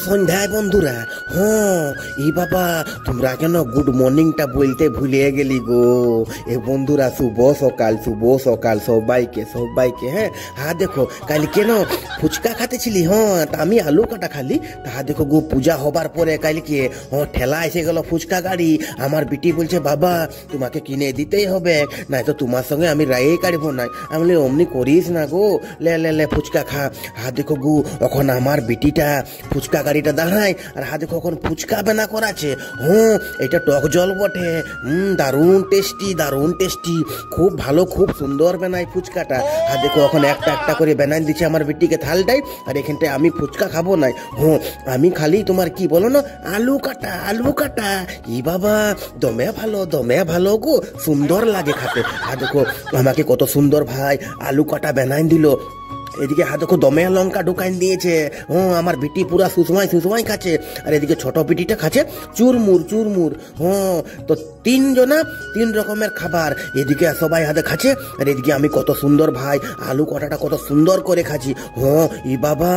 সন্ধ্যায় বন্ধুরা, হ্যাঁ এই বাবা তোমরা কেন গুড মর্নিংটা বলতে ভুলে গেলি গো। এ বন্ধুরা শুভ সকাল, শুভ সকাল সবাইকে সবাইকে। হ্যাঁ দেখো কাল কেন ফুচকা খাতেছিলি, হ্যাঁ তা আমি আলু কাটা খালি। তা দেখো গো পূজা হবার পরে কালকে ঠেলা এসে গেল ফুচকা গাড়ি। আমার বিটি বলছে বাবা তোমাকে কিনে দিতেই হবে, নাই তো তোমার সঙ্গে আমি রায়ে কাটবো না। আমি বলি অমনি করিস না গো, লে লে লে ফুচকা খা। দেখো গো এখন আমার বিটিটা ফুচকা গাড়িটা দাঁড়ায়, আর দেখো এখন ফুচকা বেনা করাছে। এটা টক জল বটে, দারুণ টেস্টি দারুণ টেস্টি, খুব ভালো খুব সুন্দর বেনায় ফুচকাটা। দেখো এখন একটা একটা করে বেনাই দিচ্ছে আমার বিটিকে থালটাই, আর এখানটায় আমি ফুচকা খাবো না। আমি খালি তোমার কি বলো না আলু কাটা আলু কাটা। ই বাবা দমে ভালো গো, সুন্দর লাগে খাতে। দেখো আমাকে কত সুন্দর ভাই আলু কাটা বেনাই দিল। এদিকে দেখো দমে লঙ্কা ঢুকাইন দিয়েছে। আমার বিটি পুরা সুসমাই খাচ্ছে, আর এদিকে ছোট বিটিটা খাচ্ছে চুরমুর। তো তিনজনা তিন রকমের খাবার, এদিকে সবাই হাতে খাচ্ছে, আর এদিকে আমি কত সুন্দর ভাই আলু কটাটা কত সুন্দর করে খাচ্ছি। ই বাবা।